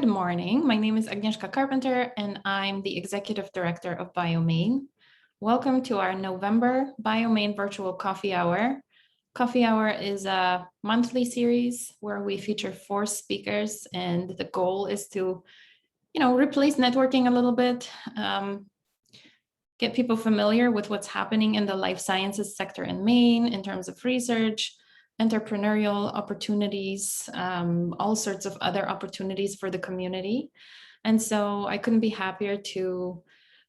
Good morning. My name is Agnieszka Carpenter, and I'm the Executive Director of BioME. Welcome to our November BioME Virtual Coffee Hour. Coffee Hour is a monthly series where we feature 4 speakers, and the goal is to, replace networking a little bit, get people familiar with what's happening in the life sciences sector in Maine in terms of research, entrepreneurial opportunities, all sorts of other opportunities for the community. And so I couldn't be happier to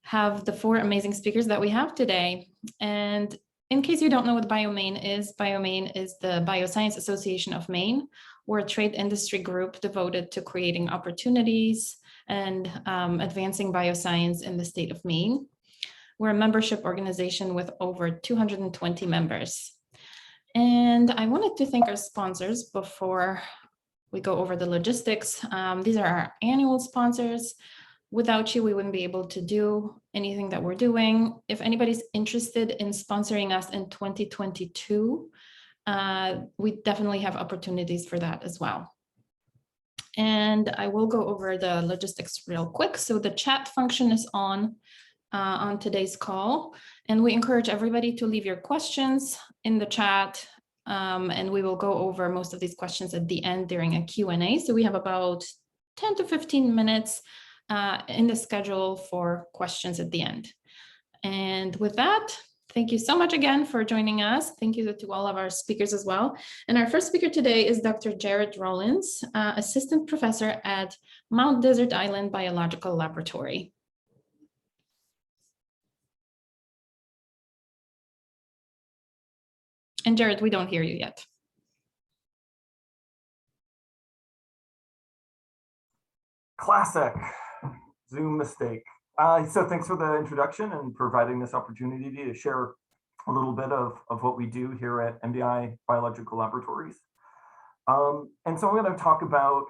have the 4 amazing speakers that we have today. And in case you don't know what BioMe is the Bioscience Association of Maine. We're a trade industry group devoted to creating opportunities and advancing bioscience in the state of Maine. We're a membership organization with over 220 members. And I wanted to thank our sponsors before we go over the logistics. These are our annual sponsors. Without you, we wouldn't be able to do anything that we're doing. If anybody's interested in sponsoring us in 2022, we definitely have opportunities for that as well. And I will go over the logistics real quick. So the chat function is on today's call, and we encourage everybody to leave your questions in the chat, and we will go over most of these questions at the end during a Q&A. So we have about 10 to 15 minutes in the schedule for questions at the end. And with that, thank you so much again for joining us. Thank you to all of our speakers as well. And our first speaker today is Dr. Jarod Rollins, Assistant Professor at Mount Desert Island Biological Laboratory. And Jarod, we don't hear you yet. Classic Zoom mistake. So thanks for the introduction and providing this opportunity to share a little bit of what we do here at MDI Biological Laboratories. And so I'm going to talk about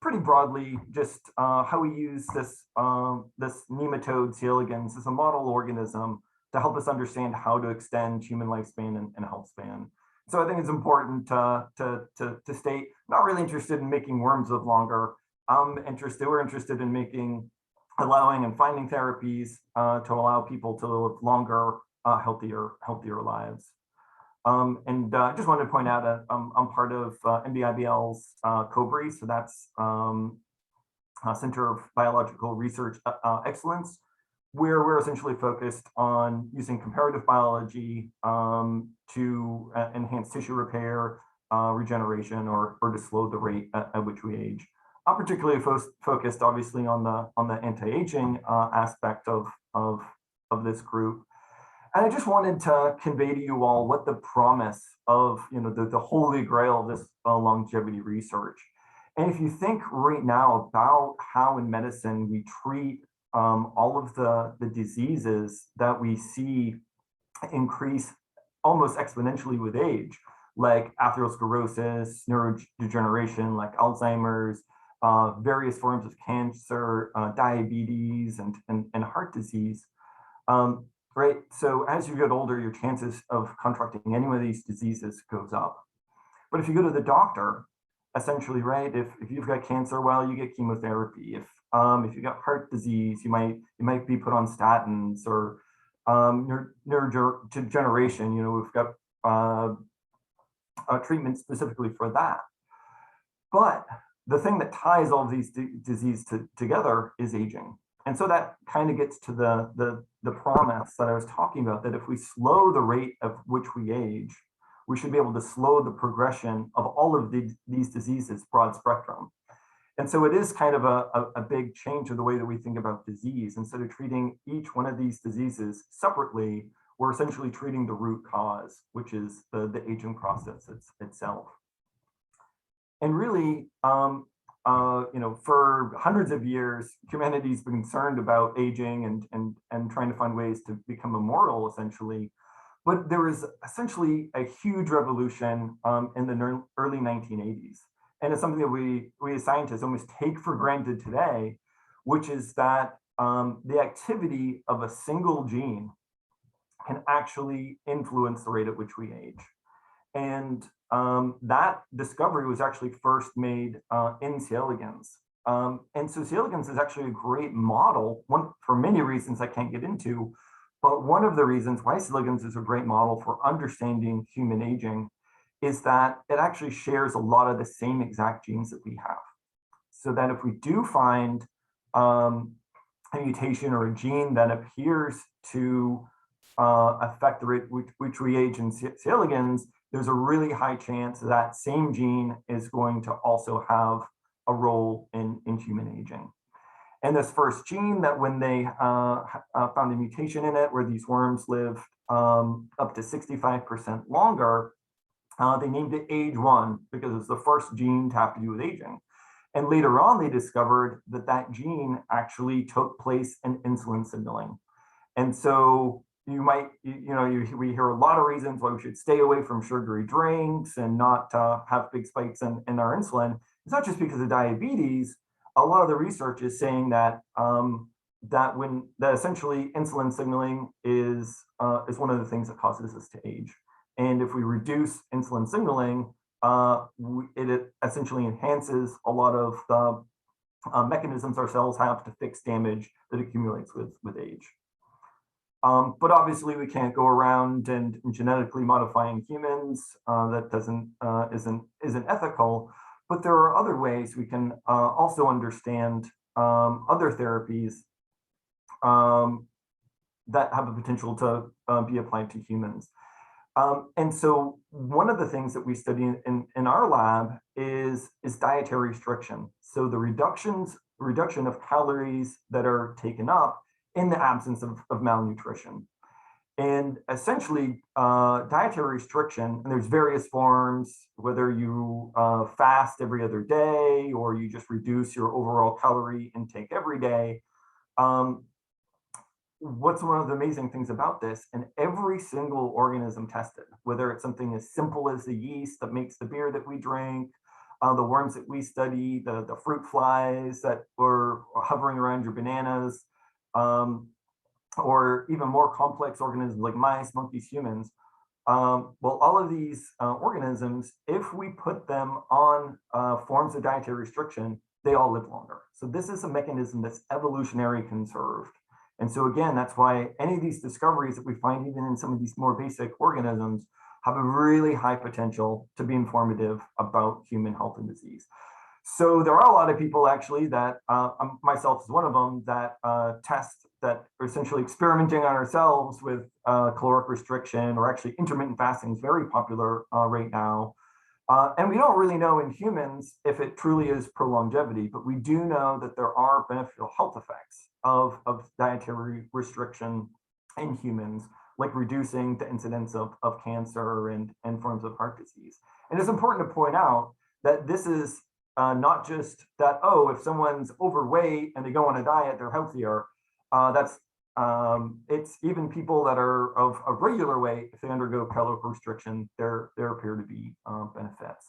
pretty broadly just how we use this nematode C. elegans as a model organism to help us understand how to extend human lifespan and health span. So I think it's important to state, not really interested in making worms live longer. We're interested in allowing and finding therapies to allow people to live longer, healthier lives. And I just wanted to point out I'm part of MDIBL's COBRI, so that's Center of Biological Research Excellence, where we're essentially focused on using comparative biology to enhance tissue repair, regeneration, or to slow the rate at which we age. I'm particularly focused, obviously, on the anti-aging aspect of this group. And I just wanted to convey to you all what the promise of the holy grail of this longevity research. And if you think right now about how in medicine we treat all of the diseases that we see increase almost exponentially with age, like atherosclerosis, neurodegeneration, like Alzheimer's, various forms of cancer, diabetes, and heart disease, right? So as you get older, your chances of contracting any one of these diseases goes up. But if you go to the doctor, essentially, right, if you've got cancer, well, you get chemotherapy. If you got heart disease, you might be put on statins, or neurodegeneration. We've got treatment specifically for that. But the thing that ties all of these diseases together is aging. And so that kind of gets to the promise that I was talking about, that if we slow the rate of which we age, we should be able to slow the progression of all of these diseases, broad spectrum. And so it is kind of a big change in the way that we think about disease. Instead of treating each one of these diseases separately, we're essentially treating the root cause, which is the aging process itself. And really, for hundreds of years, humanity's been concerned about aging and trying to find ways to become immortal, essentially. But there was essentially a huge revolution in the early 1980s. And it's something that we as scientists almost take for granted today, which is that the activity of a single gene can actually influence the rate at which we age. And that discovery was actually first made in C. elegans And so C. elegans is actually a great model, one for many reasons I can't get into, but one of the reasons why C. elegans is a great model for understanding human aging is that it actually shares a lot of the same exact genes that we have. So that if we do find a mutation or a gene that appears to affect the rate which we age in C. elegans, there's a really high chance that same gene is going to also have a role in human aging. And this first gene, that when they found a mutation in it where these worms live up to 65% longer, they named it age 1 because it's the first gene to have to do with aging. And later on, they discovered that that gene actually took place in insulin signaling. And so you might, we hear a lot of reasons why we should stay away from sugary drinks and not have big spikes in our insulin. It's not just because of diabetes. A lot of the research is saying that that essentially insulin signaling is one of the things that causes us to age. And if we reduce insulin signaling, it essentially enhances a lot of the mechanisms our cells have to fix damage that accumulates with age. But obviously, we can't go around and genetically modifying humans. That isn't ethical. But there are other ways we can also understand other therapies that have the potential to be applied to humans. And so one of the things that we study in our lab is dietary restriction. So the reduction of calories that are taken up in the absence of malnutrition. And essentially, dietary restriction, and there's various forms, whether you fast every other day or you just reduce your overall calorie intake every day. What's one of the amazing things about this, and every single organism tested, whether it's something as simple as the yeast that makes the beer that we drink, the worms that we study, the fruit flies that were hovering around your bananas, or even more complex organisms like mice, monkeys, humans. Well, all of these organisms, if we put them on forms of dietary restriction, they all live longer. So this is a mechanism that's evolutionary conserved. And so again, that's why any of these discoveries that we find even in some of these more basic organisms have a really high potential to be informative about human health and disease. So there are a lot of people actually that, myself is one of them, that test, that are essentially experimenting on ourselves with caloric restriction, or actually intermittent fasting is very popular right now. And we don't really know in humans if it truly is pro-longevity, but we do know that there are beneficial health effects of dietary restriction in humans, like reducing the incidence of cancer and forms of heart disease. And it's important to point out that this is not just that, oh, if someone's overweight and they go on a diet, they're healthier. It's even people that are of regular weight, if they undergo caloric restriction, there appear to be benefits.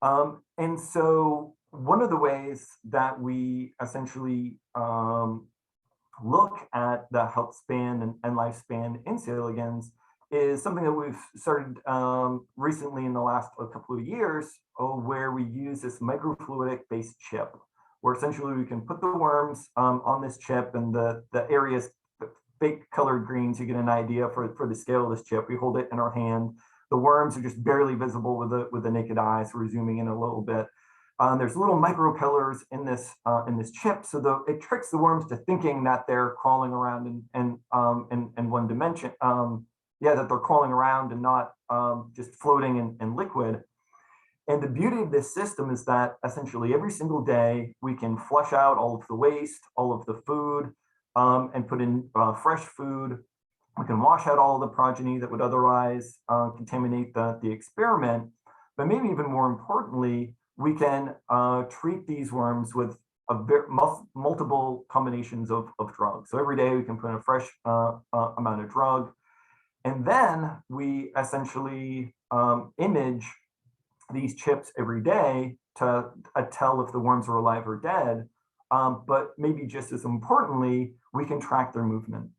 And so one of the ways that we essentially look at the health span and lifespan in C. elegans is something that we've started recently in the last couple of years, where we use this microfluidic-based chip, where essentially we can put the worms on this chip, and the areas, fake colored greens, you get an idea for the scale of this chip. We hold it in our hand. The worms are just barely visible with the naked eye, so we're zooming in a little bit. There's little micropillars in this chip, so it tricks the worms to thinking that they're crawling around in one dimension. That they're crawling around and not just floating in liquid. And the beauty of this system is that essentially every single day we can flush out all of the waste, all of the food, and put in fresh food. We can wash out all of the progeny that would otherwise contaminate the experiment. But maybe even more importantly, we can treat these worms with multiple combinations of drugs. So every day we can put in a fresh amount of drug. And then we essentially image these chips every day to tell if the worms are alive or dead. But maybe just as importantly, we can track their movement.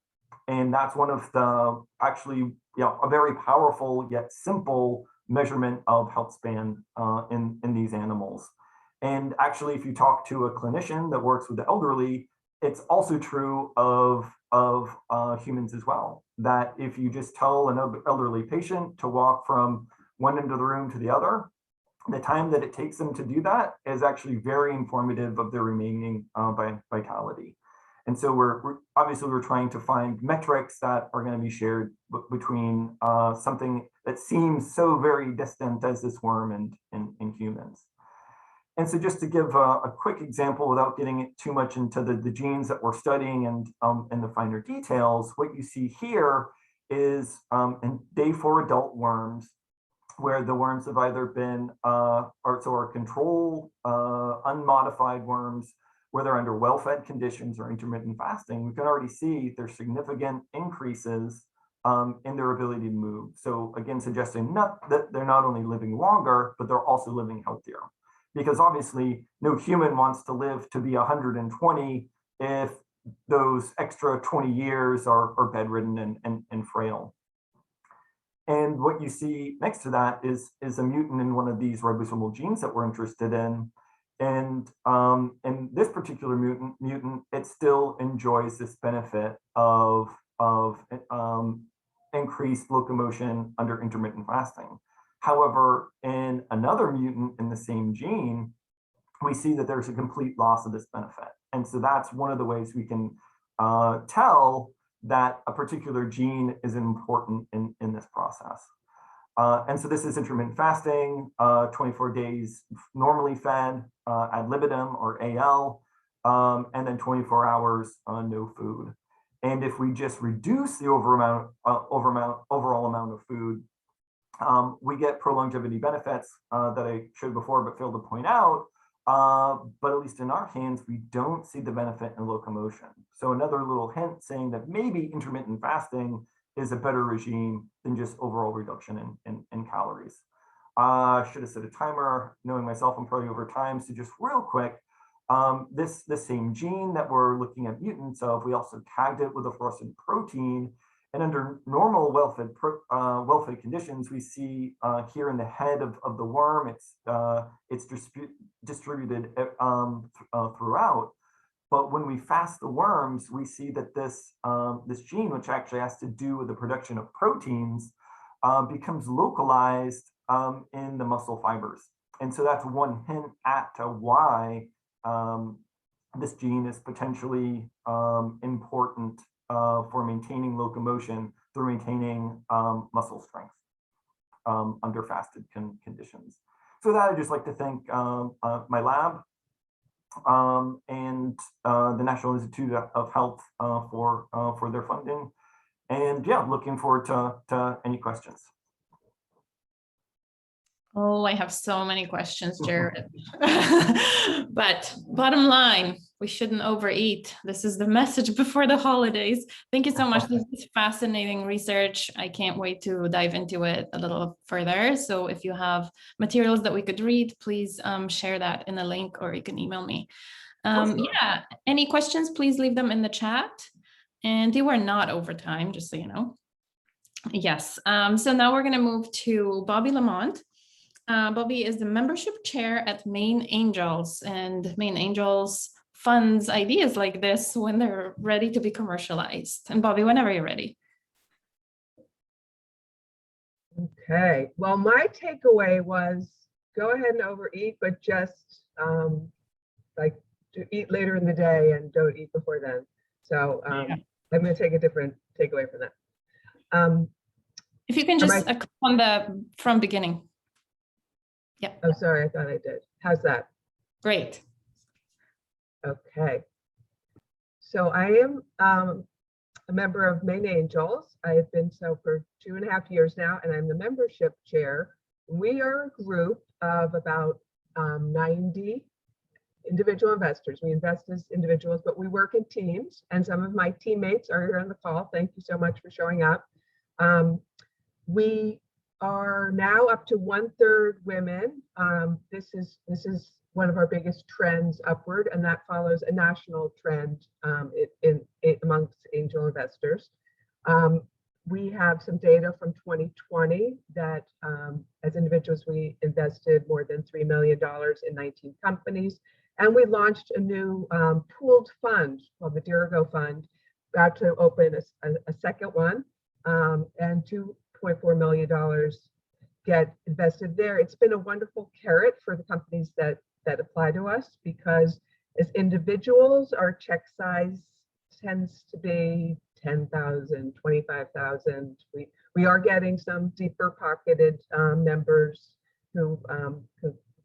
And that's one of the actually, a very powerful yet simple measurement of health span in these animals. And actually, if you talk to a clinician that works with the elderly, it's also true of humans as well. That if you just tell an elderly patient to walk from one end of the room to the other, the time that it takes them to do that is actually very informative of their remaining vitality. And so we're obviously trying to find metrics that are going to be shared between something that seems so very distant as this worm and humans. And so just to give a quick example without getting too much into the genes that we're studying and the finer details, what you see here is in day 4 adult worms, where the worms have either been or control unmodified worms, where they're under well-fed conditions or intermittent fasting. We can already see there's significant increases in their ability to move. So again, suggesting that they're not only living longer, but they're also living healthier. Because obviously no human wants to live to be 120 if those extra 20 years are bedridden and frail. And what you see next to that is a mutant in one of these ribosomal genes that we're interested in. And this particular mutant, it still enjoys this benefit of increased locomotion under intermittent fasting. However, in another mutant in the same gene, we see that there's a complete loss of this benefit. And so that's one of the ways we can tell that a particular gene is important in this process. And so this is intermittent fasting, 24 days normally fed, ad libitum or AL, and then 24 hours no food. And if we just reduce the overall amount of food, we get pro-longevity benefits that I showed before but failed to point out. But at least in our hands, we don't see the benefit in locomotion. So another little hint saying that maybe intermittent fasting is a better regime than just overall reduction in calories. Should have set a timer, knowing myself, I'm probably over time. So just real quick, this same gene that we're looking at mutants of, we also tagged it with a fluorescent protein. And under normal well-fed conditions, we see here in the head of the worm, it's distributed throughout. But when we fast the worms, we see that this gene, which actually has to do with the production of proteins, becomes localized in the muscle fibers. And so that's one hint at why this gene is potentially important for maintaining locomotion through maintaining muscle strength under fasted conditions. So that I'd just like to thank my lab and the National Institute of Health for their funding. And yeah, looking forward to any questions. Oh, I have so many questions, Jarod. But bottom line, we shouldn't overeat. This is the message before the holidays. Thank you so much. This is fascinating research. I can't wait to dive into it a little further. So if you have materials that we could read, please share that in the link, or you can email me. Yeah, any questions, please leave them in the chat. And you are not over time, just so you know. Yes, so now we're going to move to Bobbie Lamont. Bobbie is the membership chair at Maine Angels, and Maine Angels funds ideas like this when they're ready to be commercialized. And Bobbie, whenever you're ready. Okay, well, my takeaway was go ahead and overeat, but just like to eat later in the day and don't eat before then. So Yeah. I'm going to take a different takeaway from that. If you can just click on the from beginning. Yeah. Oh, sorry, I thought I did. How's that? Great. Okay. So I am a member of Maine Angels. I have been so for 2.5 years now, and I'm the membership chair. We are a group of about 90 individual investors. We invest as individuals, but we work in teams, and some of my teammates are here on the call. Thank you so much for showing up. We are now up to 1/3 women. This is one of our biggest trends upward, and that follows a national trend amongst angel investors. We have some data from 2020 that as individuals, we invested more than $3 million in 19 companies. And we launched a new pooled fund called the Dirigo Fund, about to open a second one, and $2.4 million get invested there. It's been a wonderful carrot for the companies that apply to us, because as individuals, our check size tends to be 10,000, 25,000. We are getting some deeper pocketed members who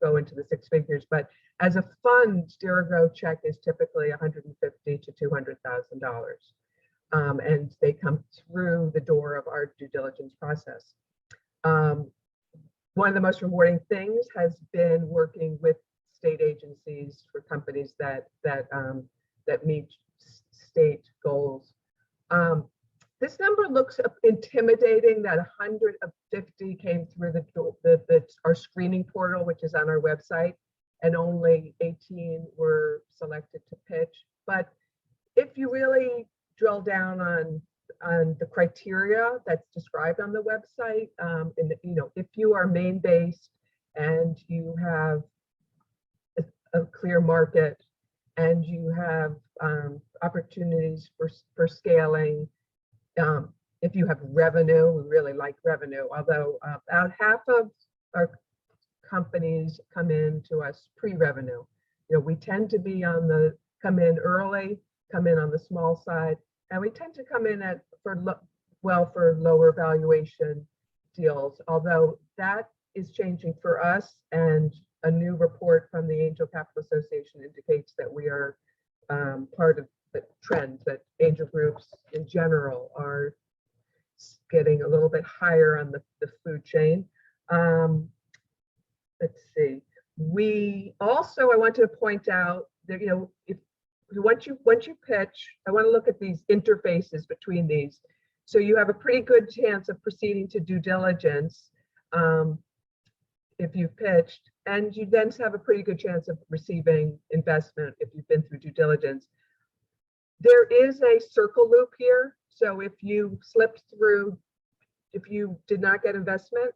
go into the six figures, but as a fund, Dirigo check is typically $150,000 to $200,000, and they come through the door of our due diligence process. One of the most rewarding things has been working with state agencies for companies that meet state goals. This number looks intimidating, that 150 came through our screening portal, which is on our website, and only 18 were selected to pitch. But if you really drill down on the criteria that's described on the website, if you are Maine-based and you have a clear market and you have opportunities for scaling, if you have revenue, we really like revenue, although about half of our companies come in to us pre-revenue. We tend to be come in early, come in on the small side, and we tend to come in for lower valuation deals, although that is changing for us, and a new report from the Angel Capital Association indicates that we are part of the trend that angel groups in general are getting a little bit higher on the food chain. Let's see. I want to point out that, once you pitch, I want to look at these interfaces between these. So you have a pretty good chance of proceeding to due diligence if you've pitched, and you then have a pretty good chance of receiving investment if you've been through due diligence. There is a circle loop here. So if you slipped through, if you did not get investment,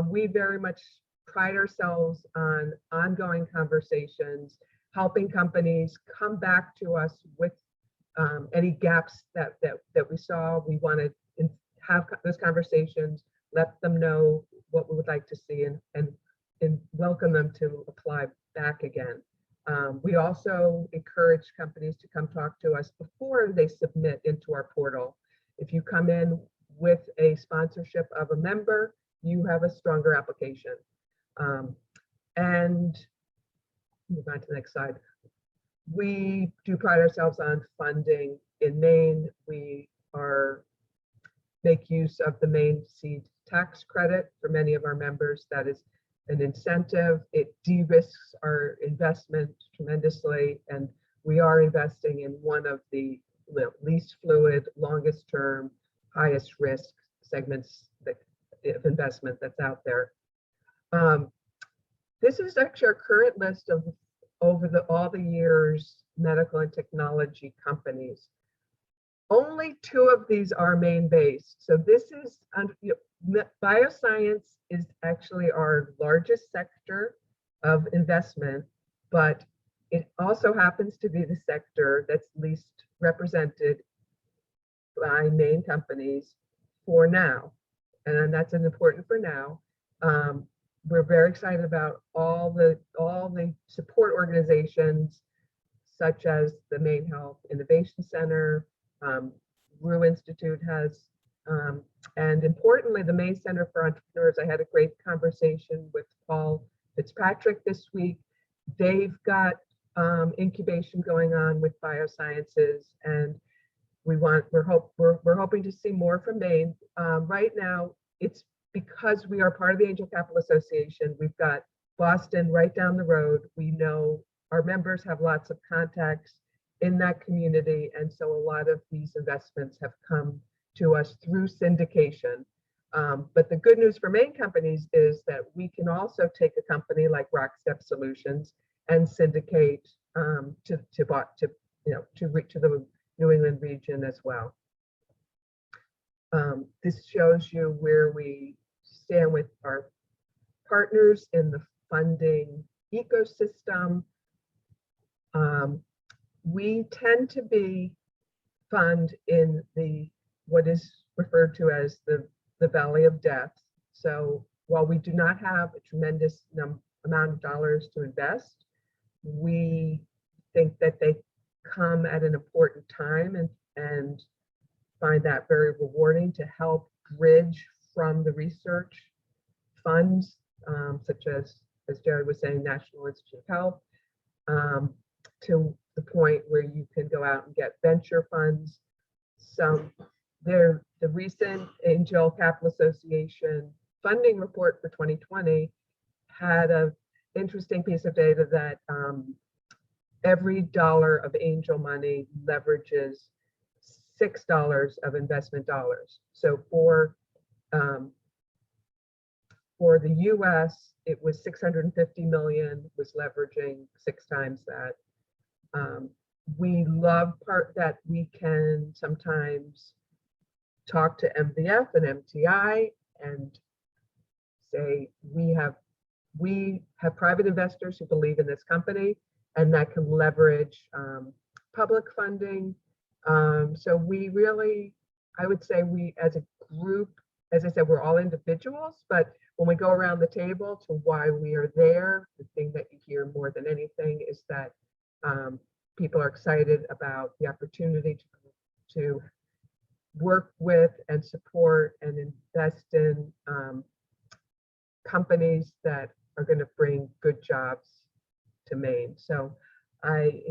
we very much pride ourselves on ongoing conversations, helping companies come back to us with any gaps that we saw. We want to have those conversations, let them know what we would like to see, and welcome them to apply back again. We also encourage companies to come talk to us before they submit into our portal. If you come in with a sponsorship of a member, you have a stronger application. And move on to the next slide. We do pride ourselves on funding in Maine. We make use of the Maine seed tax credit for many of our members. That is an incentive. It de-risks our investment tremendously, and we are investing in one of the least fluid, longest term, highest risk segments of investment that's out there. This is actually our current list of all the years medical and technology companies. Only 2 of these are Maine-based. So this is bioscience is actually our largest sector of investment, but it also happens to be the sector that's least represented by Maine companies for now, and that's an important for now. We're very excited about all the support organizations, such as the Maine Health Innovation Center, Rue Institute has, and importantly, the Maine Center for Entrepreneurs. I had a great conversation with Paul Fitzpatrick this week. They've got incubation going on with biosciences, and we're hoping to see more from Maine. Right now, it's because we are part of the Angel Capital Association. We've got Boston right down the road. We know our members have lots of contacts in that community, and so a lot of these investments have come to us through syndication. But the good news for Maine companies is that we can also take a company like Rockstep Solutions and syndicate to the New England region as well. This shows you where we stand with our partners in the funding ecosystem. We tend to be fund in what is referred to as the valley of death. So while we do not have a tremendous amount of dollars to invest, we think that they come at an important time and find that very rewarding to help bridge from the research funds, such as Jarod was saying, National Institute of Health, to the point where you can go out and get venture funds. The recent Angel Capital Association funding report for 2020 had an interesting piece of data that every dollar of angel money leverages $6 of investment dollars. So for the US, it was 650 million, was leveraging 6 times that. We love that we can sometimes talk to MVF and MTI and say we have private investors who believe in this company and that can leverage public funding. So we really, I would say we as a group, as I said, we're all individuals, but when we go around the table to why we are there, the thing that you hear more than anything is that people are excited about the opportunity to work with and support and invest in companies that are going to bring good jobs to Maine. So I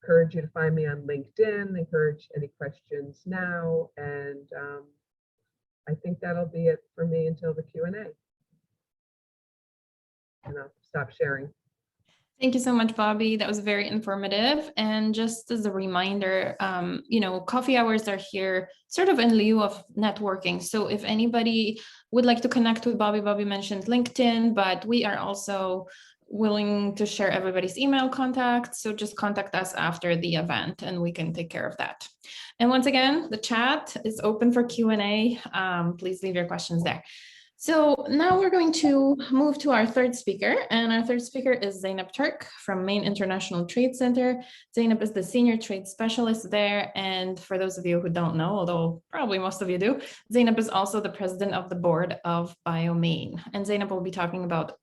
encourage you to find me on LinkedIn, encourage any questions now, and I think that'll be it for me until the Q&A. And I'll stop sharing. Thank you so much, Bobbie. That was very informative. And just as a reminder, coffee hours are here sort of in lieu of networking. So if anybody would like to connect with Bobbie, Bobbie mentioned LinkedIn, but we are also willing to share everybody's email contact. So just contact us after the event and we can take care of that. And once again, the chat is open for Q&A. Please leave your questions there. So now we're going to move to our third speaker, and our third speaker is Zeynep Turk from Maine International Trade Center. Zeynep is the senior trade specialist there, and for those of you who don't know, although probably most of you do, Zeynep is also the president of the board of BioME, and Zeynep will be talking about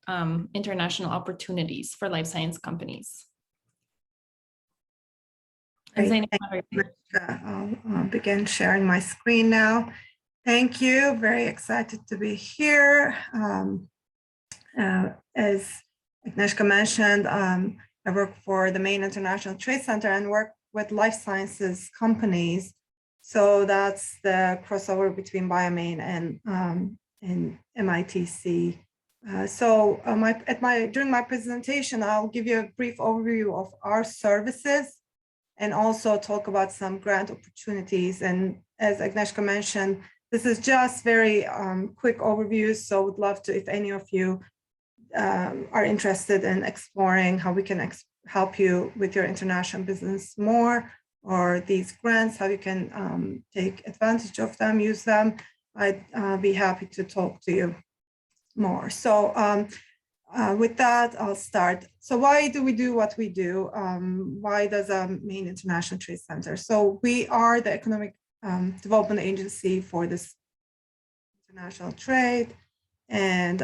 international opportunities for life science companies. And Zeynep, I'll begin sharing my screen now. Thank you. Very excited to be here. As Agnieszka mentioned, I work for the Maine International Trade Center and work with life sciences companies. So that's the crossover between BioME and MITC. During my presentation, I'll give you a brief overview of our services and also talk about some grant opportunities. And as Agnieszka mentioned, this is just very quick overview, so would love to, if any of you are interested in exploring how we can help you with your international business more, or these grants, how you can take advantage of them, use them, I'd be happy to talk to you more. So with that, I'll start. So why do we do what we do? Why does Maine International Trade Center? So we are the economic development agency for this international trade, and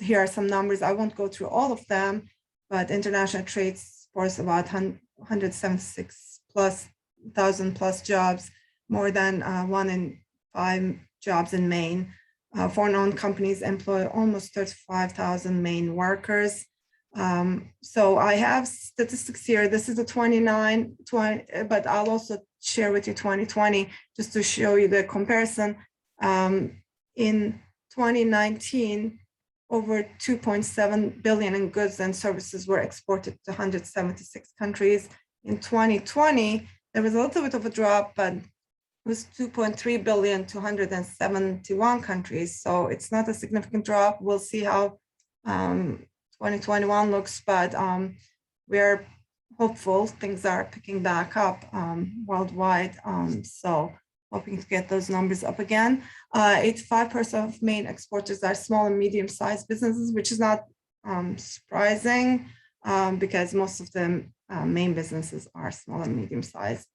here are some numbers. I won't go through all of them, but international trade supports about 176,000 plus jobs, more than 1 in 5 jobs in Maine. Foreign-owned companies employ almost 35,000 Maine workers. So I have statistics here. This is the 20, but I'll also share with you 2020 just to show you the comparison. In 2019, over 2.7 billion in goods and services were exported to 176 countries. In 2020, there was a little bit of a drop, but it was 2.3 billion to 171 countries. So it's not a significant drop. We'll see how 2021 looks, but we're hopeful things are picking back up worldwide. So hoping to get those numbers up again. 85% of Maine exporters are small and medium-sized businesses, which is not surprising because most of them Maine businesses are small and medium-sized.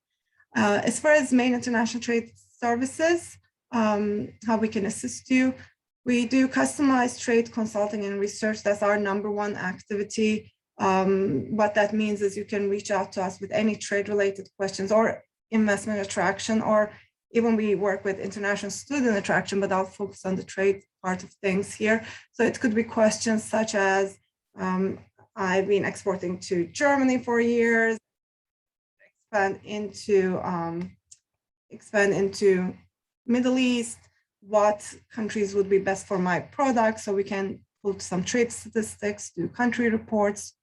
As far as Maine International Trade Services, how we can assist you, we do customized trade consulting and research. That's our #1 activity. What that means is you can reach out to us with any trade-related questions or investment attraction, or even we work with international student attraction, but I'll focus on the trade part of things here. So it could be questions such as, I've been exporting to Germany for years, expand into Middle East, what countries would be best for my product, so we can put some trade statistics, do country reports,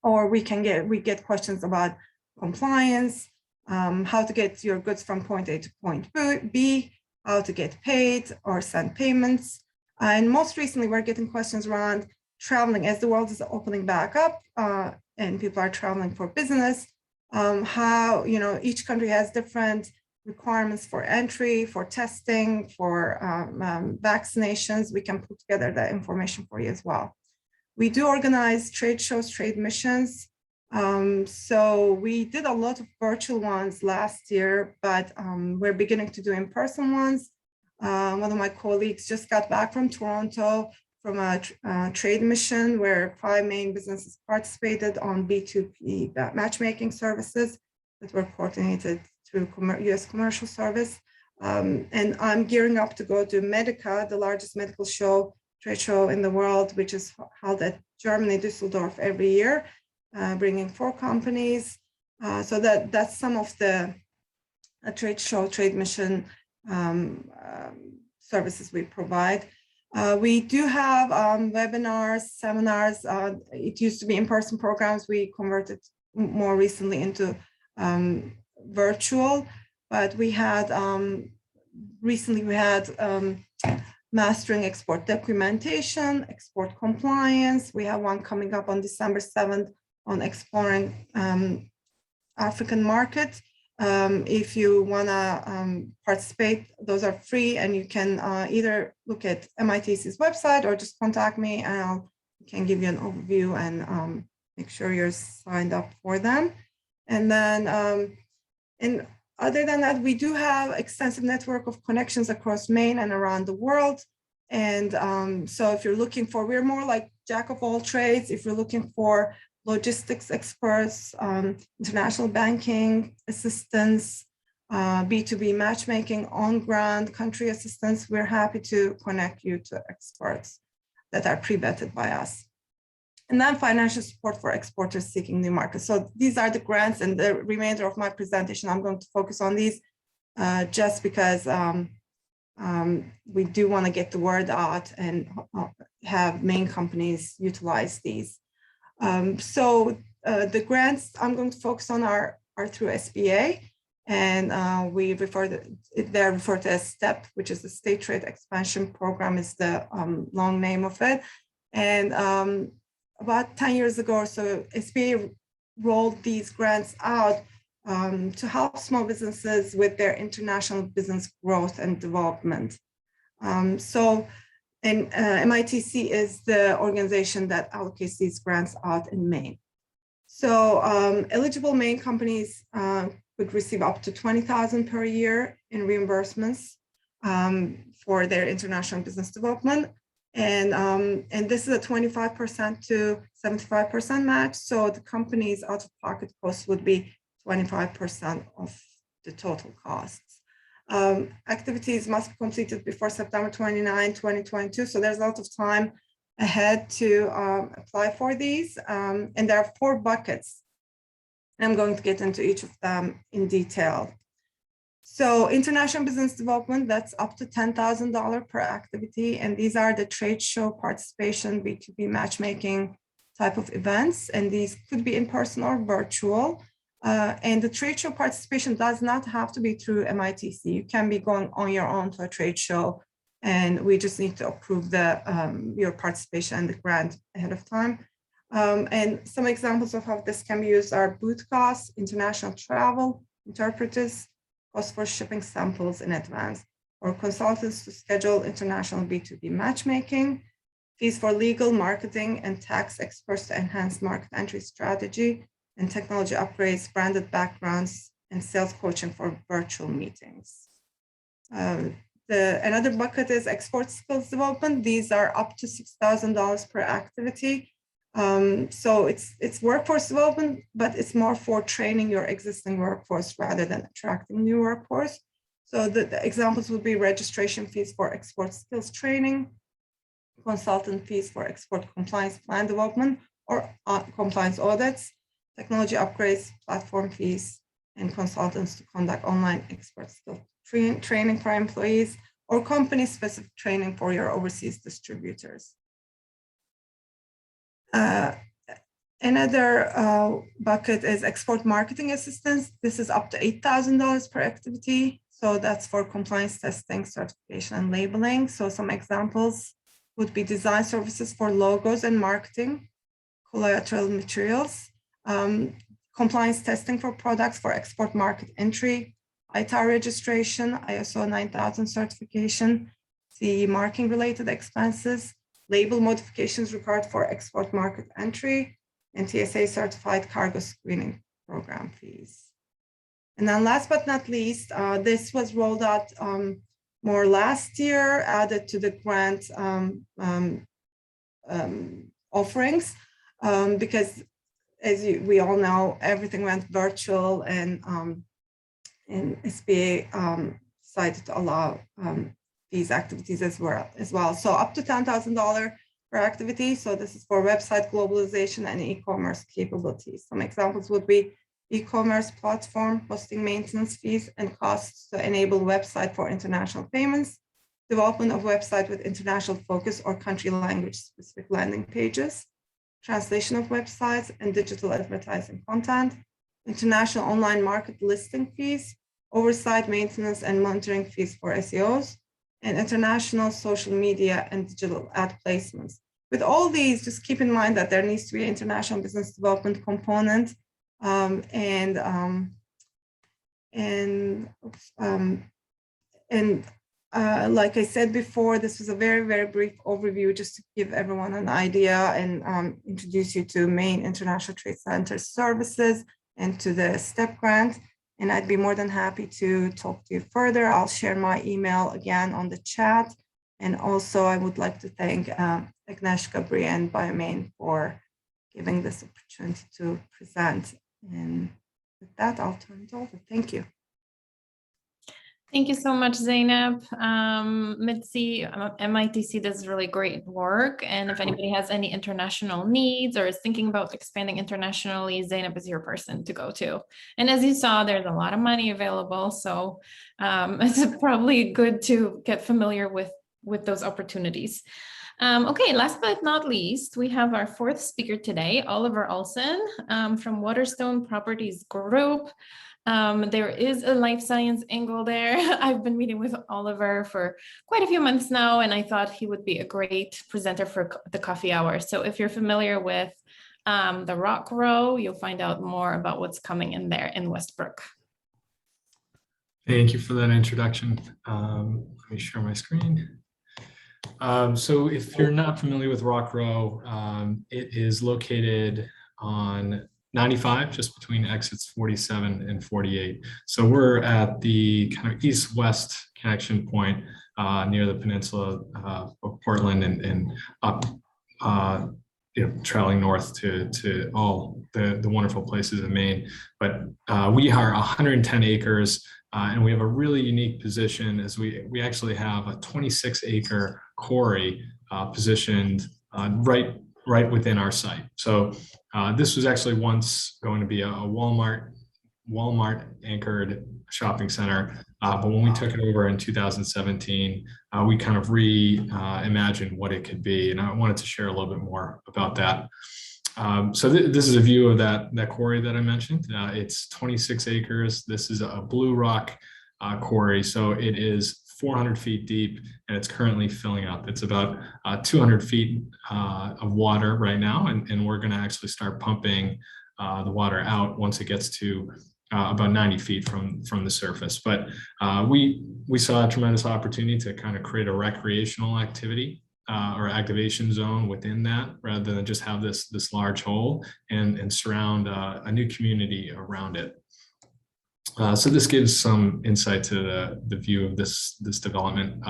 or we get questions about compliance, how to get your goods from point A to point B, how to get paid or send payments. And most recently, we're getting questions around traveling as the world is opening back up and people are traveling for business. How, each country has different requirements for entry, for testing, for vaccinations. We can put together that information for you as well. We do organize trade shows, trade missions. So we did a lot of virtual ones last year, but we're beginning to do in-person ones. One of my colleagues just got back from Toronto from a trade mission where 5 Maine businesses participated on B2B matchmaking services that were coordinated through US Commercial Service. And I'm gearing up to go to Medica, the largest medical trade show in the world, which is held at Germany, Düsseldorf every year, bringing 4 companies. So that's some of the trade show, trade mission services we provide. We do have webinars, seminars. It used to be in-person programs. We converted more recently into virtual, but we had recently mastering export documentation, export compliance. We have one coming up on December 7th on exploring African market. If you want to participate, those are free, and you can either look at MITC's website or just contact me, and I can give you an overview and make sure you're signed up for them. And then, and other than that, we do have extensive network of connections across Maine and around the world. And so if you're looking for, we're more like jack of all trades. If you're looking for logistics experts, international banking assistance, B2B matchmaking, on-ground country assistance, we're happy to connect you to experts that are pre-vetted by us. And then financial support for exporters seeking new markets. So these are the grants, and the remainder of my presentation, I'm going to focus on these just because we do want to get the word out and have Maine companies utilize these. So the grants I'm going to focus on are through SBA, and they're referred to as STEP, which is the State Trade Expansion Program, is the long name of it. And about 10 years ago or so, SBA rolled these grants out to help small businesses with their international business growth and development. And MITC is the organization that allocates these grants out in Maine. So eligible Maine companies could receive up to $20,000 per year in reimbursements for their international business development. And this is a 25% to 75% match. So the company's out-of-pocket cost would be 25% of the total costs. Activities must be completed before September 29, 2022. So there's a lot of time ahead to apply for these. And there are 4 buckets. I'm going to get into each of them in detail. So international business development, that's up to $10,000 per activity. And these are the trade show participation, B2B matchmaking type of events. And these could be in person or virtual. And the trade show participation does not have to be through MITC. You can be going on your own to a trade show, and we just need to approve your participation and the grant ahead of time. And some examples of how this can be used are booth costs, international travel, interpreters, cost for shipping samples in advance, or consultants to schedule international B2B matchmaking, fees for legal, marketing, and tax experts to enhance market entry strategy, and technology upgrades, branded backgrounds, and sales coaching for virtual meetings. Another bucket is export skills development. These are up to $6,000 per activity. So it's workforce development, but it's more for training your existing workforce rather than attracting new workforce. So the examples would be registration fees for export skills training, consultant fees for export compliance plan development or compliance audits, technology upgrades, platform fees, and consultants to conduct online expert skill training for employees, or company-specific training for your overseas distributors. Another bucket is export marketing assistance. This is up to $8,000 per activity. So that's for compliance testing, certification, and labeling. So some examples would be design services for logos and marketing, collateral materials, compliance testing for products for export market entry, ITAR registration, ISO 9000 certification, CE marking related expenses, label modifications required for export market entry, and TSA certified cargo screening program fees. And then last but not least, this was rolled out more last year, added to the grant offerings, because as we all know, everything went virtual, and SBA decided to allow these activities as well. So up to $10,000 per activity. So this is for website globalization and e-commerce capabilities. Some examples would be e-commerce platform, hosting maintenance fees and costs to enable website for international payments, development of website with international focus or country language specific landing pages, translation of websites and digital advertising content, international online market listing fees, oversight, maintenance, and monitoring fees for SEOs, and international social media and digital ad placements. With all these, just keep in mind that there needs to be an international business development component, like I said before, this was a very, very brief overview just to give everyone an idea and introduce you to Maine International Trade Center services and to the STEP grant. And I'd be more than happy to talk to you further. I'll share my email again on the chat. And also I would like to thank Agnieszka Brie and BioME for giving this opportunity to present. And with that, I'll turn it over. Thank you. Thank you so much, Zeynep. MITC does really great work. And if anybody has any international needs or is thinking about expanding internationally, Zeynep is your person to go to. And as you saw, there's a lot of money available. So it's probably good to get familiar with those opportunities. Okay, last but not least, we have our fourth speaker today, Oliver Olsson from Waterstone Properties Group. There is a life science angle there. I've been meeting with Oliver for quite a few months now, and I thought he would be a great presenter for the coffee hour. So if you're familiar with the Rock Row, you'll find out more about what's coming in there in Westbrook. Thank you for that introduction. Let me share my screen. So if you're not familiar with Rock Row, it is located on 95, just between exits 47 and 48. So we're at the kind of east-west connection point near the peninsula of Portland and up, traveling north to all the wonderful places in Maine. But we are 110 acres, and we have a really unique position as we actually have a 26-acre quarry positioned right within our site. So this was actually once going to be a Walmart anchored shopping center. But when we took it over in 2017, we kind of reimagined what it could be. And I wanted to share a little bit more about that. So this is a view of that quarry that I mentioned. It's 26 acres. This is a blue rock quarry. So it is 400 feet deep, and it's currently filling up. It's about 200 feet of water right now, and we're going to actually start pumping the water out once it gets to about 90 feet from the surface. But we saw a tremendous opportunity to kind of create a recreational activity or activation zone within that, rather than just have this large hole and surround a new community around it. So this gives some insight to the view of this development.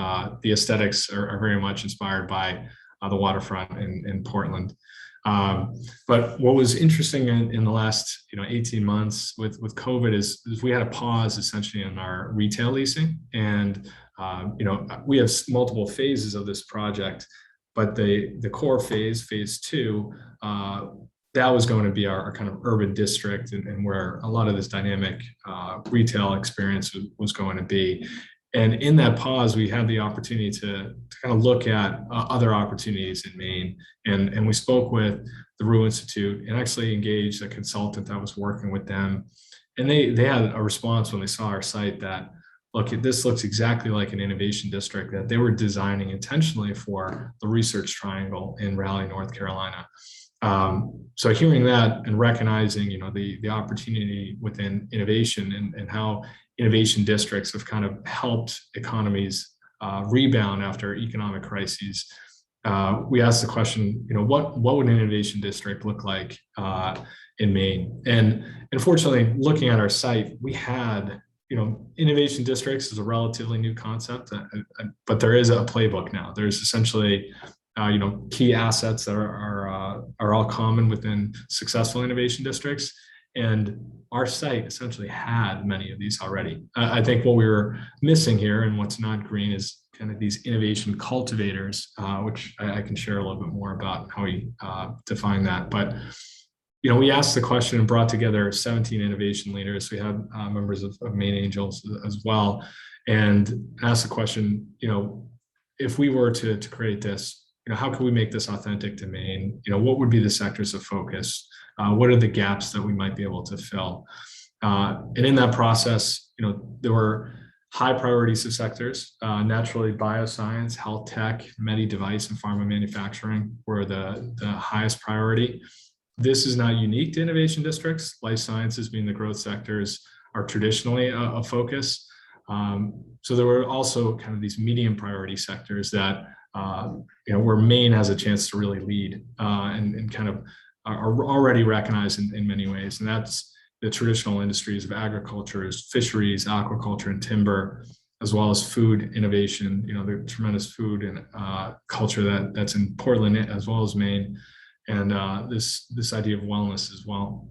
The aesthetics are very much inspired by the waterfront in Portland. But what was interesting in the last 18 months with COVID is we had a pause essentially in our retail leasing, and we have multiple phases of this project, but the core phase 2, that was going to be our kind of urban district, and where a lot of this dynamic retail experience was going to be. And in that pause, we had the opportunity to kind of look at other opportunities in Maine. And we spoke with the Rue Institute and actually engaged a consultant that was working with them. And they had a response when they saw our site that, look, this looks exactly like an innovation district that they were designing intentionally for the Research Triangle in Raleigh, North Carolina. So hearing that and recognizing, the opportunity within innovation and how innovation districts have kind of helped economies rebound after economic crises, we asked the question, what would an innovation district look like in Maine? And unfortunately, looking at our site, we had, innovation districts is a relatively new concept, but there is a playbook now. There's essentially key assets that are all common within successful innovation districts. And our site essentially had many of these already. I think what we were missing here and what's not green is kind of these innovation cultivators, which I can share a little bit more about how we define that. But, we asked the question and brought together 17 innovation leaders. We had members of Maine Angels as well, and asked the question, if we were to create this, how can we make this authentic to Maine? What would be the sectors of focus? What are the gaps that we might be able to fill? And in that process, there were high priority sectors. Naturally, bioscience, health tech, medi device, and pharma manufacturing were the highest priority. This is not unique to innovation districts. Life sciences, being the growth sectors, are traditionally a focus. So there were also kind of these medium priority sectors that where Maine has a chance to really lead and kind of are already recognized in many ways. And that's the traditional industries of agriculture, fisheries, aquaculture, and timber, as well as food innovation, the tremendous food and culture that's in Portland as well as Maine, and this idea of wellness as well.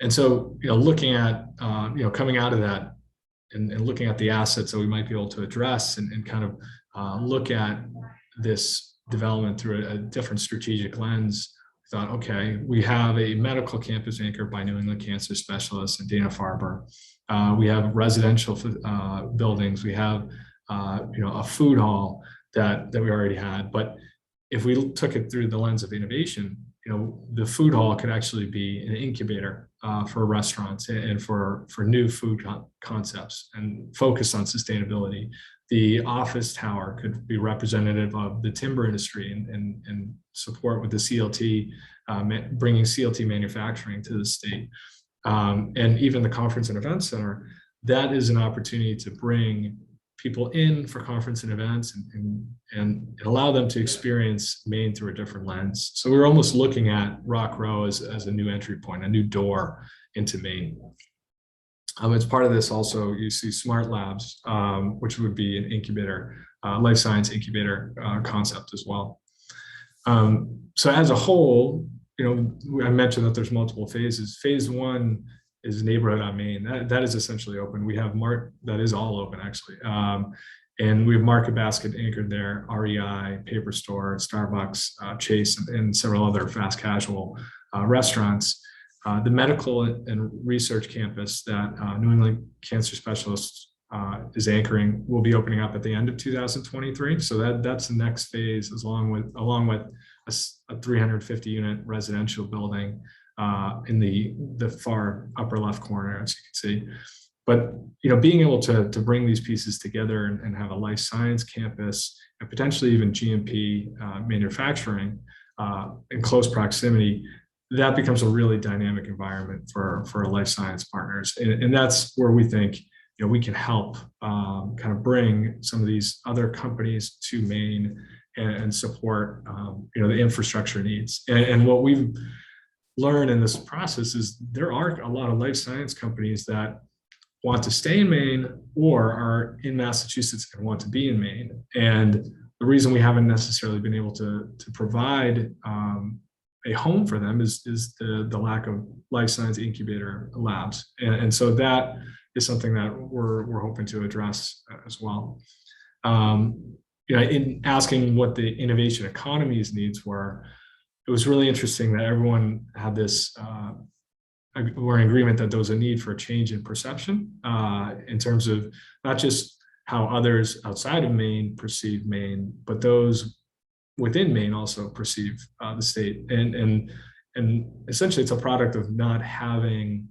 And so, looking at, coming out of that and looking at the assets that we might be able to address and kind of look at this development through a different strategic lens, we thought, okay, we have a medical campus anchored by New England cancer specialists and Dana-Farber. We have residential buildings. We have, a food hall that we already had. But if we took it through the lens of innovation, the food hall could actually be an incubator for restaurants and for new food concepts and focus on sustainability. The office tower could be representative of the timber industry and support with the CLT, bringing CLT manufacturing to the state. And even the conference and event center, that is an opportunity to bring people in for conference and events and allow them to experience Maine through a different lens. So we were almost looking at Rock Row as a new entry point, a new door into Maine. As part of this also, you see Smart Labs, which would be an incubator, life science incubator concept as well. So as a whole, I mentioned that there's multiple phases. Phase 1 is neighborhood on Main. That is essentially open. We have that is all open actually. And we have Market Basket anchored there, REI, Paper Store, Starbucks, Chase, and several other fast casual restaurants. The medical and research campus that New England Cancer Specialists is anchoring will be opening up at the end of 2023. So that's the next phase, along with a 350 unit residential building in the far upper left corner, as you can see. But being able to bring these pieces together and have a life science campus and potentially even GMP manufacturing in close proximity, that becomes a really dynamic environment for our life science partners. And that's where we think, we can help kind of bring some of these other companies to Maine and support, the infrastructure needs. And what we've learned in this process is there are a lot of life science companies that want to stay in Maine or are in Massachusetts and want to be in Maine. And the reason we haven't necessarily been able to provide a home for them is the lack of life science incubator labs. And so that is something that we're hoping to address as well. In asking what the innovation economy's needs were, it was really interesting that everyone had this, we're in agreement that there was a need for a change in perception in terms of not just how others outside of Maine perceive Maine, but those within Maine also perceive the state. And essentially it's a product of not having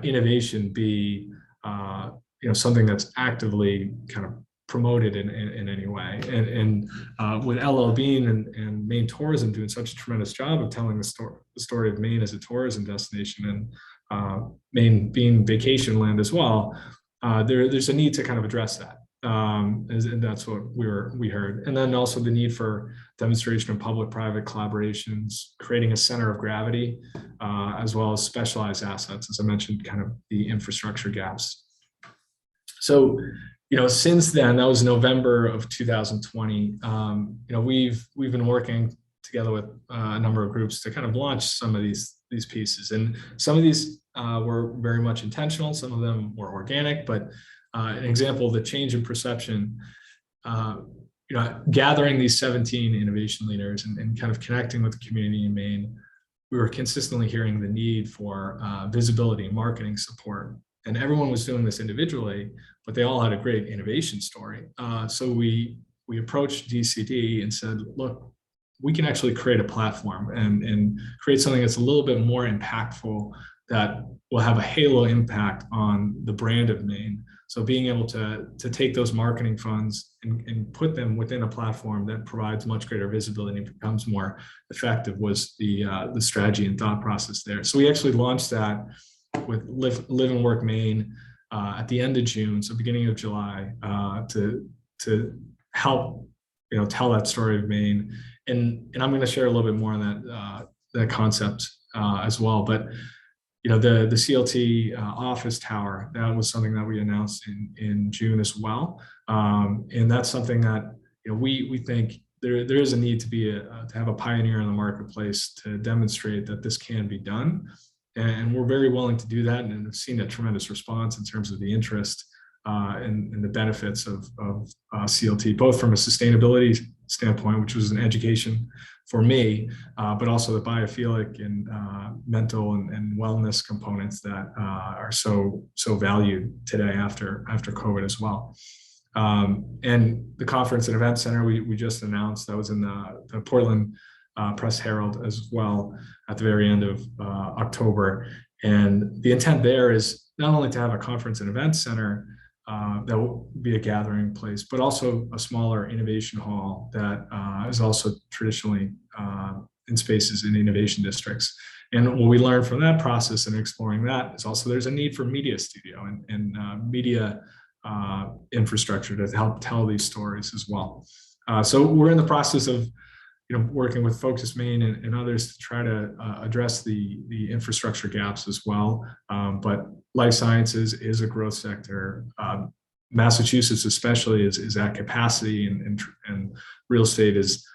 innovation be something that's actively kind of promoted in any way. And with LL Bean and Maine tourism doing such a tremendous job of telling the story of Maine as a tourism destination, and Maine being vacation land as well, there's a need to kind of address that. And that's what we heard. And then also the need for demonstration of public-private collaborations, creating a center of gravity, as well as specialized assets, as I mentioned, kind of the infrastructure gaps. So, since then, that was November of 2020, we've been working together with a number of groups to kind of launch some of these pieces. And some of these were very much intentional, some of them were organic, but an example of the change in perception, gathering these 17 innovation leaders and kind of connecting with the community in Maine, we were consistently hearing the need for visibility and marketing support. And everyone was doing this individually, but they all had a great innovation story. So we approached DCD and said, look, we can actually create a platform and create something that's a little bit more impactful, that will have a halo impact on the brand of Maine. So being able to take those marketing funds and put them within a platform that provides much greater visibility and becomes more effective was the strategy and thought process there. So we actually launched that with Live and Work Maine at the end of June, so beginning of July, to help tell that story of Maine. And I'm going to share a little bit more on that concept as well. But the CLT office tower, that was something that we announced in June as well. And that's something that we think there is a need to have a pioneer in the marketplace to demonstrate that this can be done. And we're very willing to do that, and have seen a tremendous response in terms of the interest and the benefits of CLT, both from a sustainability standpoint, which was an education for me, but also the biophilic and mental and wellness components that are so valued today after COVID as well. And the conference and event center we just announced, that was in the Portland Press Herald as well at the very end of October. And the intent there is not only to have a conference and event center that will be a gathering place, but also a smaller innovation hall that is also traditionally in spaces in innovation districts. And what we learned from that process and exploring that is also there's a need for media studio and media infrastructure to help tell these stories as well. So we're in the process of working with Focus Maine and others to try to address the infrastructure gaps as well. But life sciences is a growth sector. Massachusetts especially is at capacity, and real estate is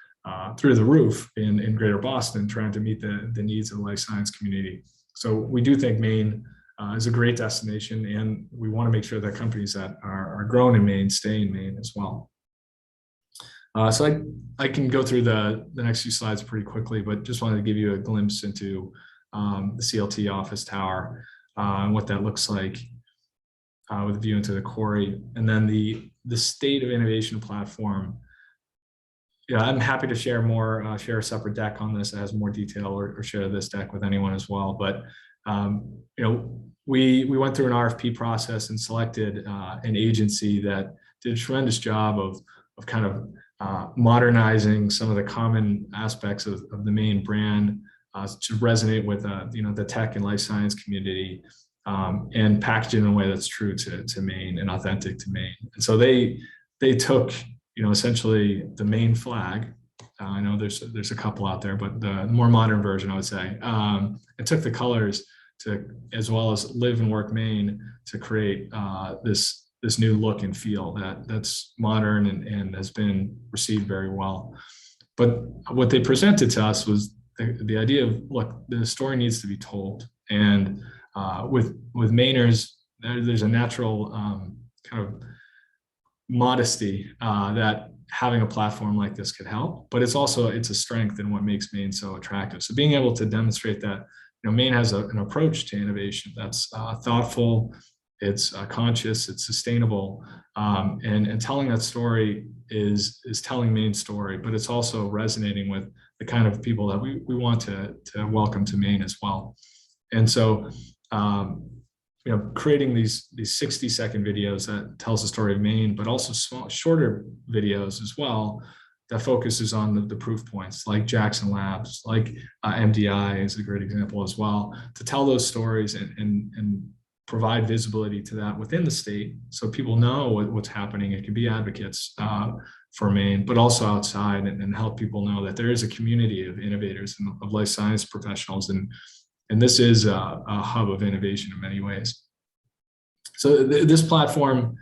through the roof in greater Boston, trying to meet the needs of the life science community. So we do think Maine is a great destination, and we want to make sure that companies that are growing in Maine stay in Maine as well. So I can go through the next few slides pretty quickly, but just wanted to give you a glimpse into the CLT office tower and what that looks like with a view into the quarry. And then the state of innovation platform. Yeah, I'm happy to share more, share a separate deck on this that has more detail, or share this deck with anyone as well. But we went through an RFP process and selected an agency that did a tremendous job of kind of modernizing some of the common aspects of the Maine brand, to resonate with the tech and life science community, and package it in a way that's true to Maine and authentic to Maine. And so they took essentially the Maine flag. I know there's a couple out there, but the more modern version, I would say, and took the colors as well as Live and Work Maine to create this new look and feel that's modern and has been received very well. But what they presented to us was the idea of, look, the story needs to be told. And with Mainers, there's a natural kind of modesty that having a platform like this could help, but it's a strength in what makes Maine so attractive. So being able to demonstrate that, Maine has an approach to innovation that's thoughtful, it's conscious, it's sustainable, and telling that story is telling Maine's story, but it's also resonating with the kind of people that we want to welcome to Maine as well. And so, creating these 60-second videos that tells the story of Maine, but also shorter videos as well that focuses on the proof points, like Jackson Labs, like MDI is a great example as well, to tell those stories and provide visibility to that within the state, so people know what's happening. It can be advocates for Maine, but also outside, and help people know that there is a community of innovators and of life science professionals, and this is a hub of innovation in many ways. So this platform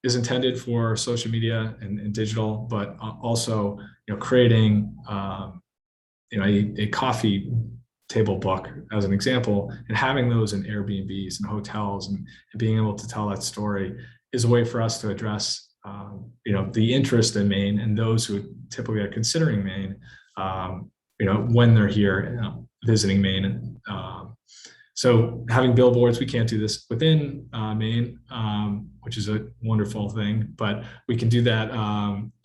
is intended for social media and digital, but also creating a coffee table book as an example, and having those in Airbnbs and hotels, and being able to tell that story is a way for us to address the interest in Maine and those who typically are considering Maine when they're here visiting Maine. So having billboards, we can't do this within Maine, which is a wonderful thing, but we can do that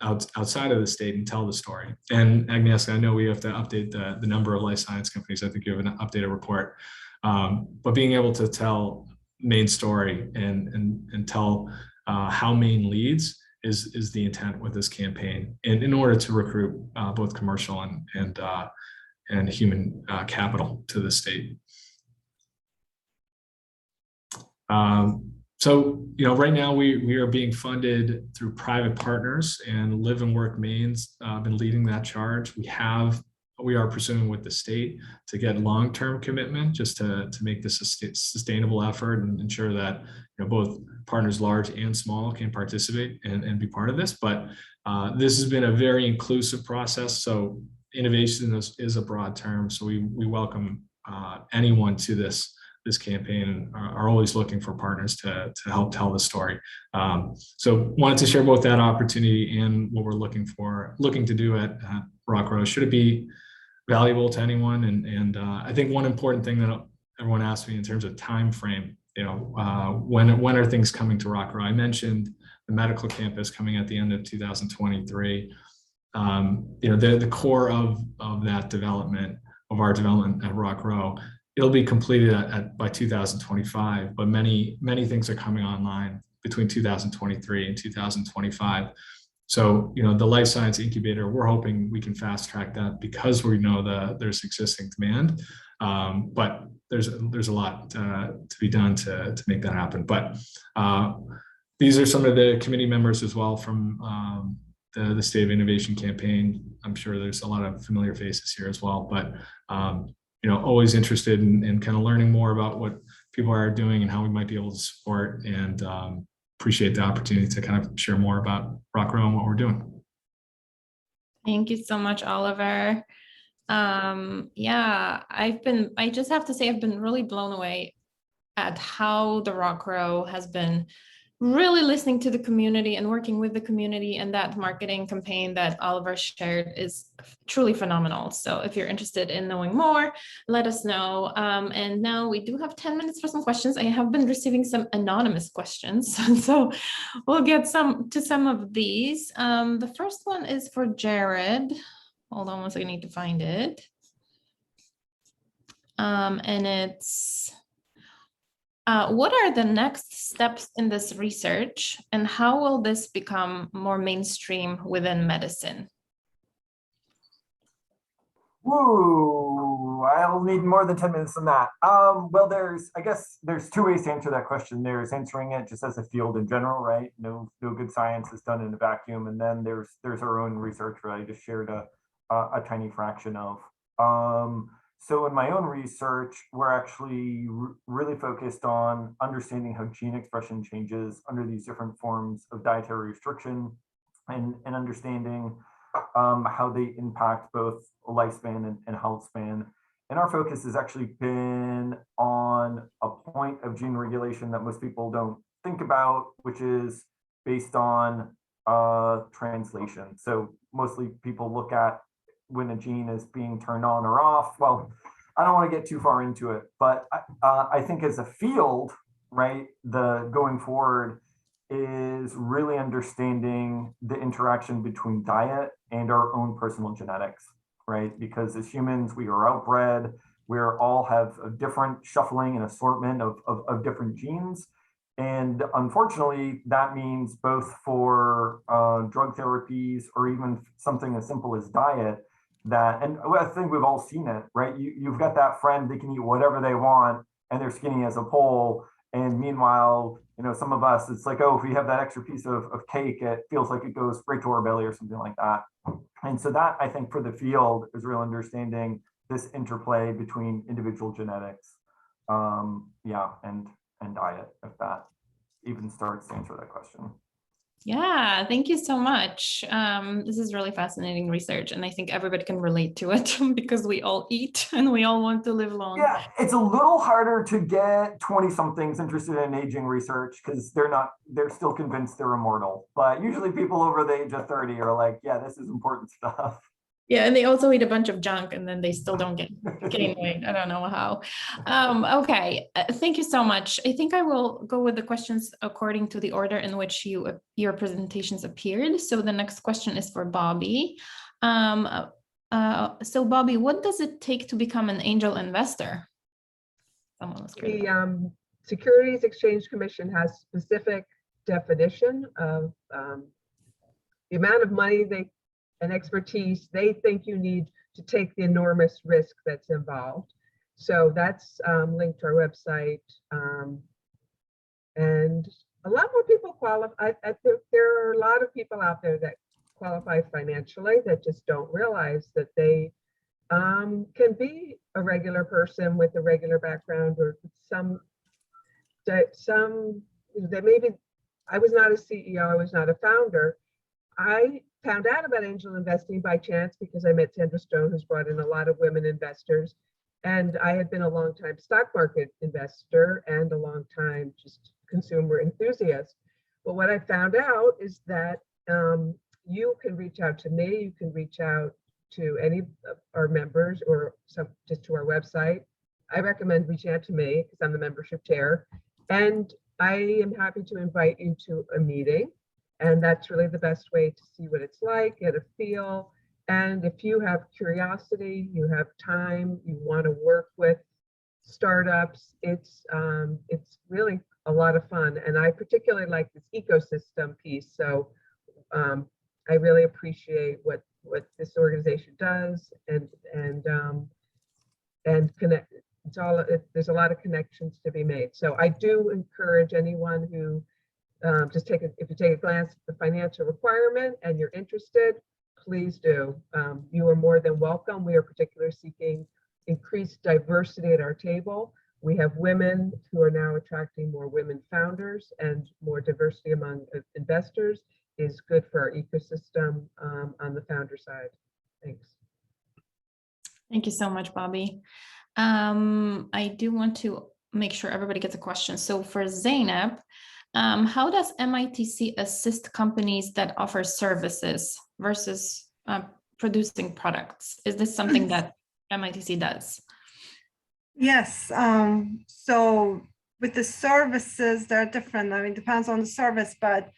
outside of the state and tell the story. And Agnieszka, I know we have to update the number of life science companies. I think you have an updated report, but being able to tell Maine's story and tell how Maine leads is the intent with this campaign, and in order to recruit both commercial and human capital to the state. So, right now we are being funded through private partners, and Live and Work Maine's been leading that charge. We are pursuing with the state to get long-term commitment, just to make this a sustainable effort and ensure that both partners large and small can participate and be part of this. But this has been a very inclusive process. So innovation is a broad term. So we welcome anyone to this campaign, and are always looking for partners to help tell the story. So wanted to share both that opportunity and what we're looking to do at Rockrow. Should it be valuable to anyone? And I think one important thing that everyone asked me in terms of time frame, when are things coming to Rockrow? I mentioned the medical campus coming at the end of 2023. The core of that development, of our development at Rockrow, it'll be completed by 2025, but many things are coming online between 2023 and 2025. So, the life science incubator, we're hoping we can fast track that because we know there's existing demand, but there's a lot to be done to make that happen. But these are some of the committee members as well from the State of Innovation campaign. I'm sure there's a lot of familiar faces here as well, but always interested in kind of learning more about what people are doing and how we might be able to support, and appreciate the opportunity to kind of share more about Rockrow and what we're doing. Thank you so much, Oliver. I just have to say, I've been really blown away at how the Rockrow has been really listening to the community and working with the community, and that marketing campaign that Oliver shared is truly phenomenal. So if you're interested in knowing more, let us know. And now we do have 10 minutes for some questions. I have been receiving some anonymous questions, so we'll get to some of these. The first one is for Jarod. Hold on one second, I need to find it. And it's, what are the next steps in this research, and how will this become more mainstream within medicine? Woo! I'll need more than 10 minutes on that. Well, I guess there's two ways to answer that question. There's answering it just as a field in general, right? No good science is done in a vacuum. And then there's our own research, right? I just shared a tiny fraction of. So in my own research, we're actually really focused on understanding how gene expression changes under these different forms of dietary restriction and understanding how they impact both lifespan and health span. And our focus has actually been on a point of gene regulation that most people don't think about, which is based on translation. So mostly people look at when a gene is being turned on or off. Well, I don't want to get too far into it, but I think as a field, right, the going forward is really understanding the interaction between diet and our own personal genetics, right? Because as humans, we are outbred, we all have a different shuffling and assortment of different genes. And unfortunately, that means both for drug therapies or even something as simple as diet, and I think we've all seen it, right? You've got that friend, they can eat whatever they want and they're skinny as a pole. And meanwhile, some of us, it's like, oh, if we have that extra piece of cake, it feels like it goes right to our belly or something like that. And so that, I think, for the field is real understanding this interplay between individual genetics, and diet, if that even starts to answer that question. Yeah, thank you so much. This is really fascinating research, and I think everybody can relate to it because we all eat and we all want to live long. Yeah, it's a little harder to get 20-somethings interested in aging research because they're still convinced they're immortal. But usually people over the age of 30 are like, yeah, this is important stuff. Yeah, and they also eat a bunch of junk and then they still don't gain weight. I don't know how. Okay, thank you so much. I think I will go with the questions according to the order in which your presentations appeared. So the next question is for Bobbie. So Bobbie, what does it take to become an angel investor? The Securities Exchange Commission has specific definition of the amount of money and expertise they think you need to take the enormous risk that's involved. So that's linked to our website. And a lot more people qualify. There are a lot of people out there that qualify financially that just don't realize that they can be a regular person with a regular background, or that maybe I was not a CEO, I was not a founder. I found out about angel investing by chance because I met Sandra Stone, who's brought in a lot of women investors. And I had been a long time stock market investor and a long time just consumer enthusiast. But what I found out is that you can reach out to me, you can reach out to any of our members or just to our website. I recommend reaching out to me because I'm the membership chair. And I am happy to invite you to a meeting. And that's really the best way to see what it's like, get a feel. And if you have curiosity, you have time, you want to work with startups, it's really a lot of fun. And I particularly like this ecosystem piece. So I really appreciate what this organization does and connect. There's a lot of connections to be made. So I do encourage anyone who if you take a glance at the financial requirement and you're interested, please do. You are more than welcome. We are particularly seeking increased diversity at our table. We have women who are now attracting more women founders, and more diversity among investors is good for our ecosystem on the founder side. Thanks. Thank you so much, Bobbie. I do want to make sure everybody gets a question. So for Zeynep, how does MITC assist companies that offer services versus producing products? Is this something that MITC does? Yes. So with the services, they're different. I mean, it depends on the service, but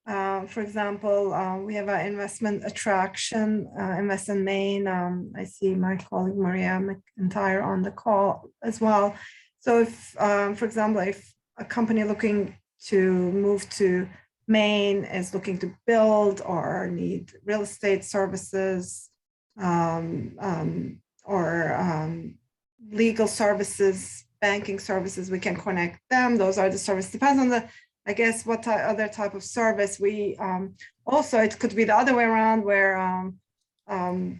for example, we have an investment attraction, Invest in Maine. I see my colleague Maria McIntyre on the call as well. So if, for example, if a company looking to move to Maine is looking to build or need real estate services, or legal services, banking services, we can connect them. Those are the services. Depends on the, I guess, what other type of service. We also, it could be the other way around, where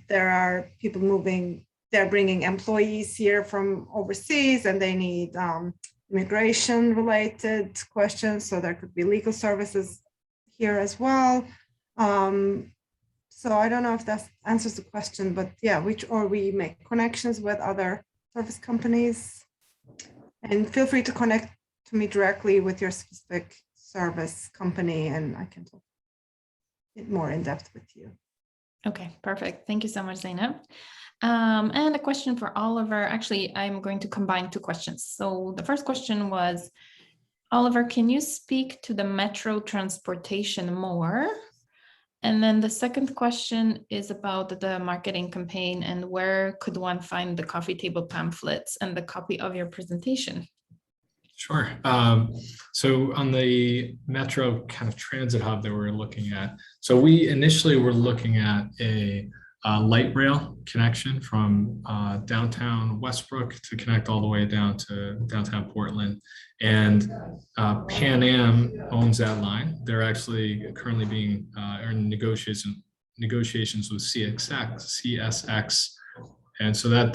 there are people moving, they're bringing employees here from overseas and they need immigration related questions. So there could be legal services here as well. So I don't know if that answers the question, but yeah, or we make connections with other service companies, and feel free to connect to me directly with your specific service company and I can talk it more in depth with you. Okay, perfect. Thank you so much, Zeynep. And a question for Oliver. Actually, I'm going to combine two questions. So the first question was, Oliver, can you speak to the metro transportation more? And then the second question is about the marketing campaign and where could one find the coffee table pamphlets and the copy of your presentation? Sure. So on the metro kind of transit hub that we're looking at, so we initially were looking at a light rail connection from downtown Westbrook to connect all the way down to downtown Portland. And Pan Am owns that line. They're actually currently being in negotiations with CSX. And so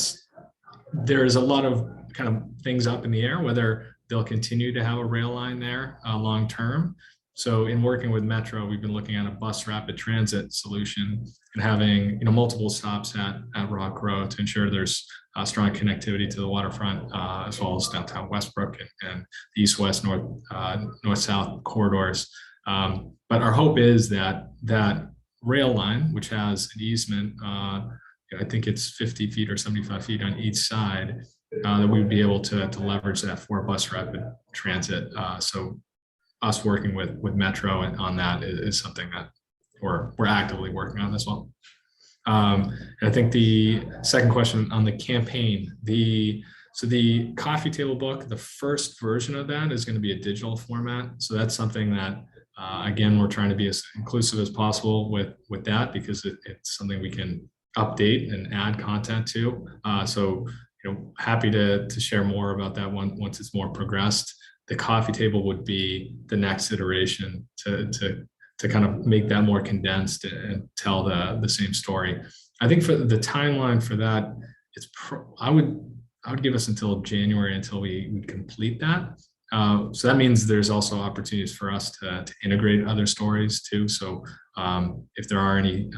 there's a lot of kind of things up in the air, whether they'll continue to have a rail line there long term. So in working with Metro, we've been looking at a bus rapid transit solution and having multiple stops at Rock Row to ensure there's strong connectivity to the waterfront, as well as downtown Westbrook and the east-west, north-south corridors. But our hope is that rail line, which has an easement, I think it's 50 feet or 75 feet on each side, that we would be able to leverage that for bus rapid transit. So us working with Metro and on that is something that we're actively working on as well. And I think the second question on the campaign, so the coffee table book, the first version of that is going to be a digital format. So that's something that, again, we're trying to be as inclusive as possible with that, because it's something we can update and add content to. So happy to share more about that one once it's more progressed. The coffee table would be the next iteration to kind of make that more condensed and tell the same story. I think for the timeline for that, I would give us until January until we complete that. So that means there's also opportunities for us to integrate other stories too. So if there are any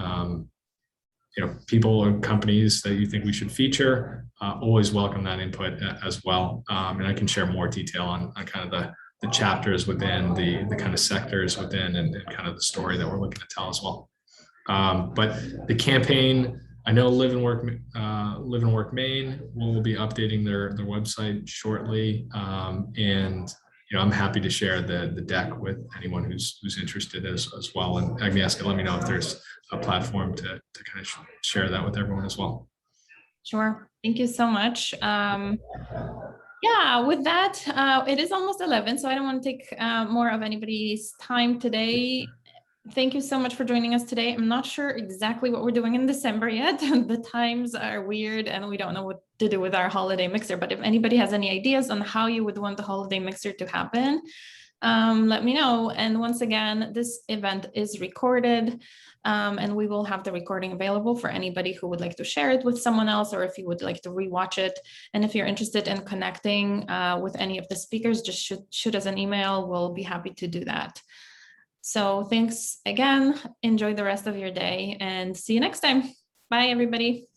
people or companies that you think we should feature, always welcome that input as well. And I can share more detail on kind of the chapters within the kind of sectors within and kind of the story that we're looking to tell as well. But the campaign, I know Live and Work Maine will be updating their website shortly. And I'm happy to share the deck with anyone who's interested as well. And Agnieszka, let me know if there's a platform to kind of share that with everyone as well. Sure. Thank you so much. Yeah, with that, it is almost 11, so I don't want to take more of anybody's time today. Thank you so much for joining us today. I'm not sure exactly what we're doing in December yet. The times are weird and we don't know what to do with our holiday mixer, but if anybody has any ideas on how you would want the holiday mixer to happen, let me know. And once again, this event is recorded and we will have the recording available for anybody who would like to share it with someone else, or if you would like to rewatch it. And if you're interested in connecting with any of the speakers, just shoot us an email. We'll be happy to do that. So thanks again. Enjoy the rest of your day and see you next time. Bye, everybody.